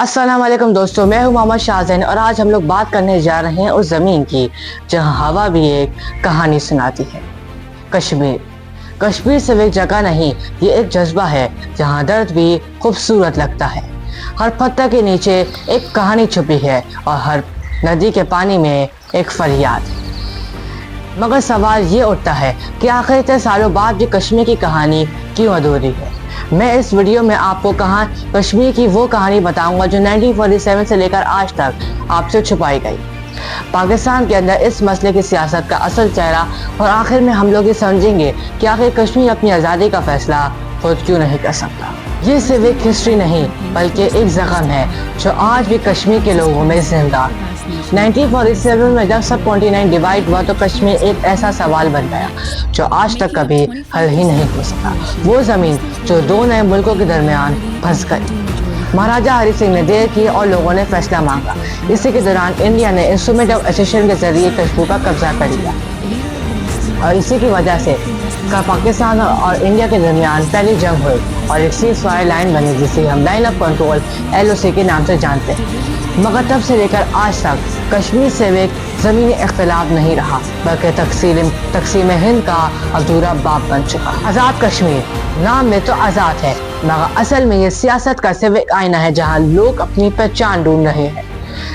अस्सलाम वालेकुम दोस्तों, मैं हूं मोहम्मद शाहजैन और आज हम लोग बात करने जा रहे हैं उस ज़मीन की जहां हवा भी एक कहानी सुनाती है। कश्मीर। कश्मीर सिर्फ एक जगह नहीं, ये एक जज्बा है जहां दर्द भी खूबसूरत लगता है। हर पत्थर के नीचे एक कहानी छुपी है और हर नदी के पानी में एक फरियाद। मगर सवाल ये उठता है कि आखिर इतने सालों बाद भी कश्मीर की कहानी क्यों अधूरी है। मैं इस वीडियो में आपको कश्मीर की वो कहानी बताऊंगा जो 1947 से लेकर आज तक आपसे छुपाई गई। पाकिस्तान के अंदर इस मसले की सियासत का असल चेहरा और आखिर में हम लोग ये समझेंगे कि आखिर कश्मीर अपनी आज़ादी का फैसला खुद क्यों नहीं कर सकता। ये सिर्फ एक हिस्ट्री नहीं बल्कि एक जख्म है जो आज भी कश्मीर के लोगों में जिंदा। 1947 में जब सब कॉन्टिनेंट डिवाइड हुआ तो कश्मीर एक ऐसा सवाल बन गया जो आज तक कभी हल ही नहीं हो सका। वो जमीन जो दो नए मुल्कों के दरमियान फंस गई। महाराजा हरि सिंह ने देर की और लोगों ने फैसला मांगा। इसी के दौरान इंडिया ने इंस्ट्रूमेंट ऑफ एसेशन के जरिए कश्मीर का कब्जा कर लिया और इसी की वजह से पाकिस्तान और इंडिया के दरमियान पहली जंग हुई और एक सीज फायर लाइन बनी जिसे हम लाइन ऑफ कंट्रोल LOC के नाम से जानते हैं। मगर तब से लेकर आज तक कश्मीर से एक ज़मीनी इख्तिलाफ नहीं रहा बल्कि तकसीम हिंद का अधूरा बाप बन चुका। आज़ाद कश्मीर नाम में तो आज़ाद है मगर असल में ये सियासत का सिर्फ एक आईना है जहाँ लोग अपनी पहचान ढूंढ रहे हैं।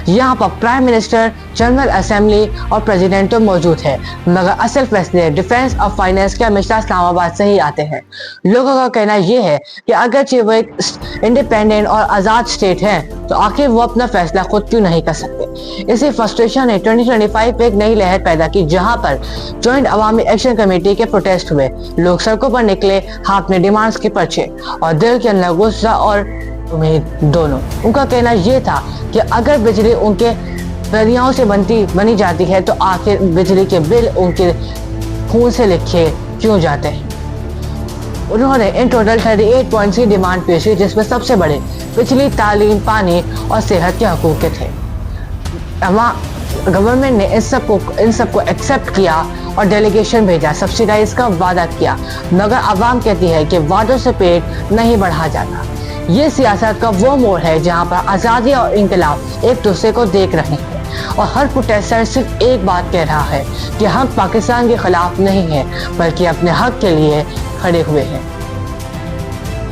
यहाँ पर प्राइम मिनिस्टर, जनरल असेंबली और प्रेसिडेंट तो मौजूद है मगर असल फैसले डिफेंस और फाइनेंस के हमेशा इस्लामाबाद से ही आते हैं। लोगों का कहना यह है कि अगरचे वो एक इंडिपेंडेंट और आज़ाद स्टेट है तो आखिर वो अपना फैसला खुद क्यों नहीं कर सकते। इसी फ्रस्ट्रेशन ने 2025 पे एक नई लहर पैदा की जहां पर जॉइंट अवामी एक्शन कमेटी के प्रोटेस्ट हुए। लोग सड़कों पर निकले, हाथ में डिमांड्स के पर्चे और दिल के अंदर गुस्सा और उम्मीद दोनों। उनका कहना यह था कि अगर बिजली उनके दरियाओं से बनी जाती है तो आखिर बिजली के बिल उनके खून से लिखे क्यों जाते हैं। उन्होंने इन टोटल 38 पॉइंट्स की डिमांड पेश की जिसमें सबसे बड़े बिजली, तालीम, पानी और सेहत के हकूक के थे। गवर्नमेंट ने इन सबको एक्सेप्ट किया और डेलीगेशन भेजा, सब्सिडाइज का वादा किया मगर आवाम कहती है कि वादों से पेट नहीं बढ़ा जाता। ये सियासत का वो मोड़ है जहाँ पर आज़ादी और इंकलाब एक दूसरे को देख रहे हैं और हर प्रोटेस्टर सिर्फ एक बात कह रहा है कि हम पाकिस्तान के खिलाफ नहीं हैं बल्कि अपने हक के लिए खड़े हुए हैं।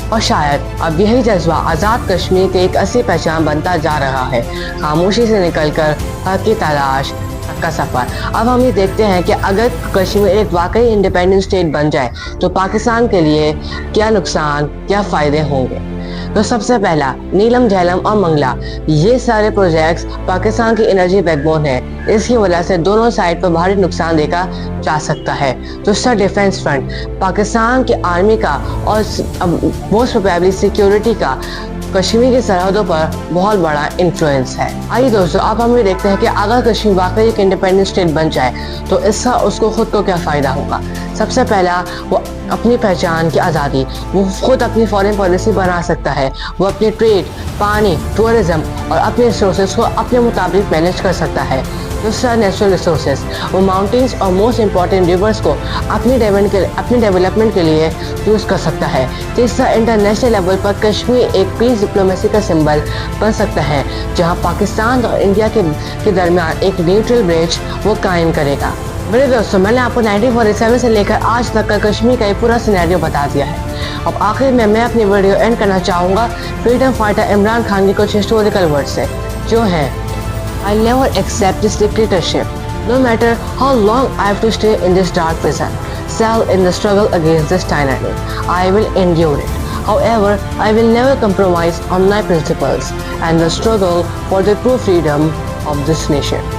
और शायद अब यही जज्बा आज़ाद कश्मीर की एक असली पहचान बनता जा रहा है। खामोशी से निकलकर हक की तलाश का सफर। अब हम ये देखते हैं कि अगर कश्मीर एक वाकई इंडिपेंडेंट स्टेट बन जाए तो पाकिस्तान के लिए क्या नुकसान, क्या फायदे होंगे। तो सबसे पहला, नीलम, झेलम और मंगला, ये सारे प्रोजेक्ट्स पाकिस्तान की एनर्जी बैकबोन है। इसकी वजह से दोनों साइड पर भारी नुकसान देखा जा सकता है। दूसरा, डिफेंस फ्रंट, पाकिस्तान की आर्मी का और मोस्ट प्रोबेबली सिक्योरिटी का कश्मीर की सरहदों पर बहुत बड़ा इन्फ्लुएंस है। आइए दोस्तों, अब हम ये देखते हैं कि अगर कश्मीर वाकई एक इंडिपेंडेंट स्टेट बन जाए तो इसका उसको खुद को क्या फ़ायदा होगा। सबसे पहला, वो अपनी पहचान की आज़ादी, वो खुद अपनी फॉरेन पॉलिसी बना सकता है। वो अपने ट्रेड, पानी, टूरिज्म और अपने रिसोर्सेज को अपने मुताबिक मैनेज कर सकता है। दूसरा, नेचुरल रिसोर्सेज, वो माउंटेन्स और मोस्ट इम्पॉर्टेंट रिवर्स को अपनी डेवलपमेंट के लिए यूज़ कर सकता है। तीसरा, इंटरनेशनल लेवल पर कश्मीर एक पीस डिप्लोमेसी का सिंबल बन सकता है जहां पाकिस्तान और इंडिया के दरमियान एक न्यूट्रल ब्रिज वो कायम करेगा। मेरे दोस्तों, मैंने आपको 1947 से लेकर आज तक का कश्मीर का एक पूरा सिनेरियो बता दिया है। अब आखिर में मैं अपनी वीडियो एंड करना चाहूँगा फ्रीडम फाइटर इमरान खान की कुछ हिस्टोरिकल वर्ड से जो है, I'll never accept this dictatorship, no matter how long I have to stay in this dark prison, cell in the struggle against this tyranny. I will endure it. However, I will never compromise on my principles and the struggle for the true freedom of this nation.